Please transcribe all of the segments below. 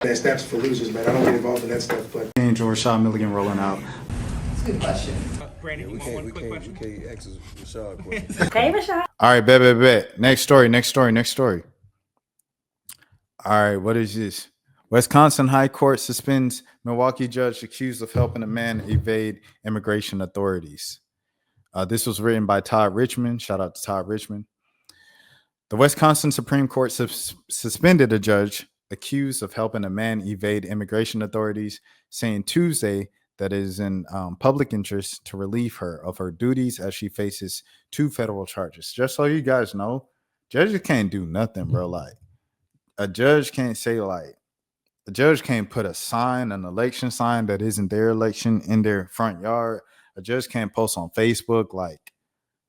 That snaps for losers, man. I don't get involved in that stuff, but Angel Rashad Milligan rolling out. That's a good question. Brandon, We you want one can't, quick question? we can't ask Rashad questions. Hey, Rashad. All right, bet. Next story. All right, what is this? Wisconsin High Court suspends Milwaukee judge accused of helping a man evade immigration authorities. This was written by Todd Richmond. Shout out to Todd Richmond. The Wisconsin Supreme Court suspended a judge accused of helping a man evade immigration authorities, saying Tuesday that it is in public interest to relieve her of her duties as she faces 2 federal charges. Just so you guys know, judges can't do nothing, bro. Like, a judge can't say, like, a judge can't put a sign, an election sign that isn't their election in their front yard. A judge can't post on Facebook, like,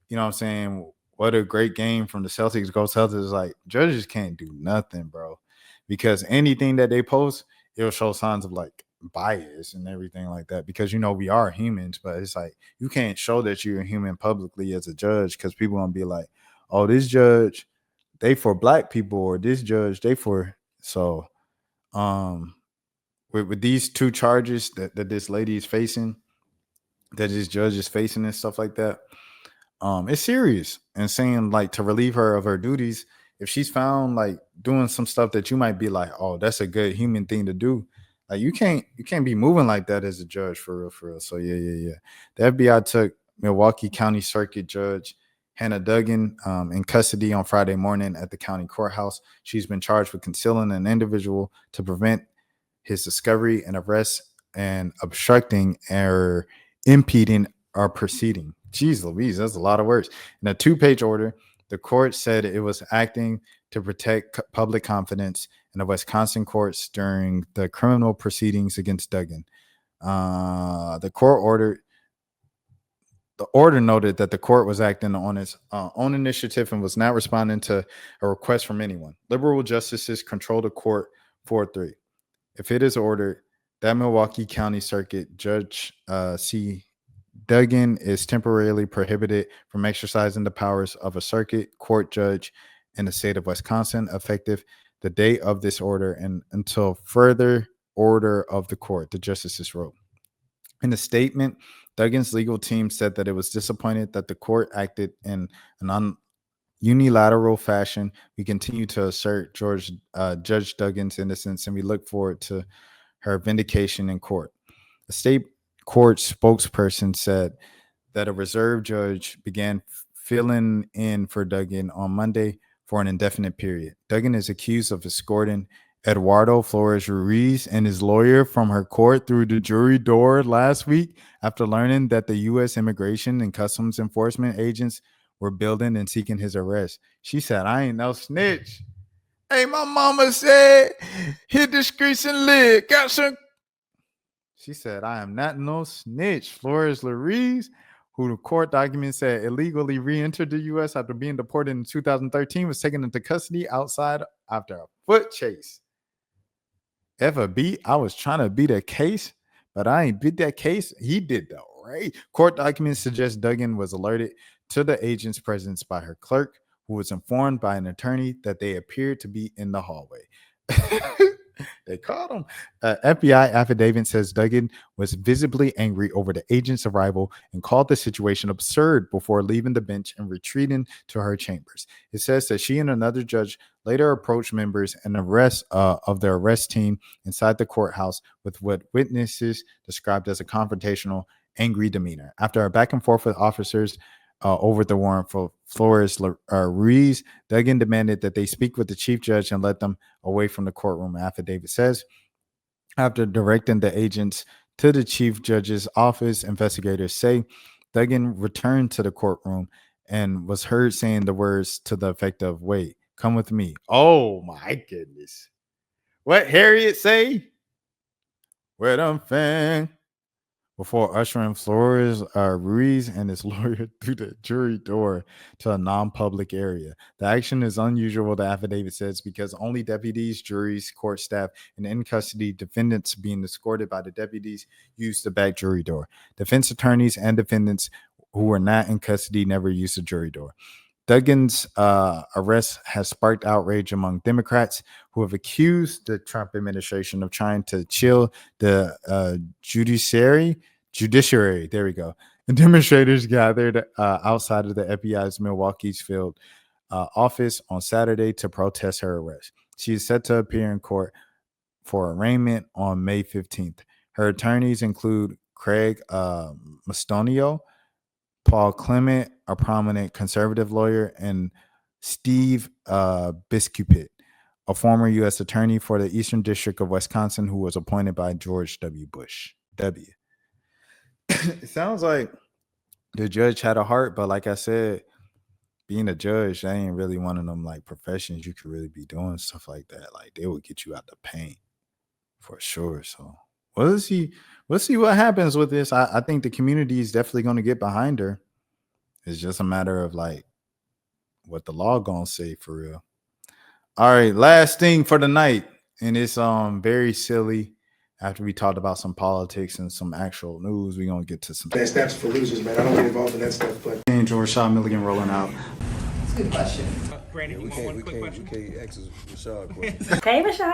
you know what I'm saying? What a great game from the Celtics. Go Celtics. Like, judges can't do nothing, bro. Because anything that they post, it'll show signs of like bias and everything like that. Because, you know, we are humans, but it's like you can't show that you're a human publicly as a judge because people gonna be like, oh, this judge, they for black people, or this judge, they for so with these 2 charges that this lady is facing, that this judge is facing and stuff like that. It's serious, and saying like to relieve her of her duties if she's found like doing some stuff that you might be like, oh, that's a good human thing to do. Like you can't be moving like that as a judge for real. So yeah. The FBI took Milwaukee County Circuit Judge Hannah Duggan in custody on Friday morning at the county courthouse. She's been charged with concealing an individual to prevent his discovery and arrest and obstructing or impeding our proceeding. Jeez Louise, that's a lot of words. In a 2-page order, the court said it was acting to protect public confidence in the Wisconsin courts during the criminal proceedings against Duggan. The order noted that the court was acting on its own initiative and was not responding to a request from anyone. Liberal justices control the court 4-3. If it is ordered that Milwaukee County Circuit Judge C. Duggan is temporarily prohibited from exercising the powers of a circuit court judge in the state of Wisconsin, effective the date of this order and until further order of the court, the justices wrote. In a statement, Duggan's legal team said that it was disappointed that the court acted in an unilateral fashion. We continue to assert Judge Duggan's innocence, and we look forward to her vindication in court. The state court spokesperson said that a reserve judge began filling in for Duggan on Monday for an indefinite period. Duggan is accused of escorting Eduardo Flores Ruiz and his lawyer from her court through the jury door last week after learning that the U.S. Immigration and Customs Enforcement agents were building and seeking his arrest. She said, I ain't no snitch. Hey, my mama said, hit the streets and live. Got some. She said, I am not no snitch. Flores Ruiz, who the court document said illegally re-entered the U.S. after being deported in 2013, was taken into custody outside after a foot chase. Ever beat? I was trying to beat a case, but I ain't beat that case. He did though, right? Court documents suggest Duggan was alerted to the agent's presence by her clerk, who was informed by an attorney that they appeared to be in the hallway. They caught him. FBI affidavit says Duggan was visibly angry over the agent's arrival and called the situation absurd before leaving the bench and retreating to her chambers. It says that she and another judge later approached members and the rest of the arrest team inside the courthouse with what witnesses described as a confrontational, angry demeanor. After a back and forth with officers over the warrant for Flores Ruiz, Duggan demanded that they speak with the chief judge and let them away from the courtroom. Affidavit says, after directing the agents to the chief judge's office, investigators say Duggan returned to the courtroom and was heard saying the words to the effect of, wait, come with me. Oh my goodness. What Harriet say? Where them fan? Before ushering Flores Ruiz and his lawyer through the jury door to a non-public area. The action is unusual, the affidavit says, because only deputies, juries, court staff, and in-custody defendants being escorted by the deputies use the back jury door. Defense attorneys and defendants who were not in custody never used the jury door. Duggan's arrest has sparked outrage among Democrats who have accused the Trump administration of trying to chill the judiciary. There we go. And demonstrators gathered outside of the FBI's Milwaukee's field office on Saturday to protest her arrest. She is set to appear in court for arraignment on May 15th. Her attorneys include Craig Mastonio, Paul Clement, a prominent conservative lawyer, and Steve Biscupit, a former U.S. attorney for the Eastern District of Wisconsin who was appointed by George W. Bush. It sounds like the judge had a heart, but like I said, being a judge, that ain't really one of them like professions you could really be doing stuff like that. Like they would get you out the paint for sure. So we'll see what happens with this. I think the community is definitely going to get behind her. It's just a matter of like what the law gonna say for real. All right, last thing for the night, and it's very silly. After we talked about some politics and some actual news, we're gonna get to some That's for losers, man. I don't get involved in that stuff, but. And Rashad Milligan rolling out. That's a good question. We can't ask Rashad a question. Hey, Rashad.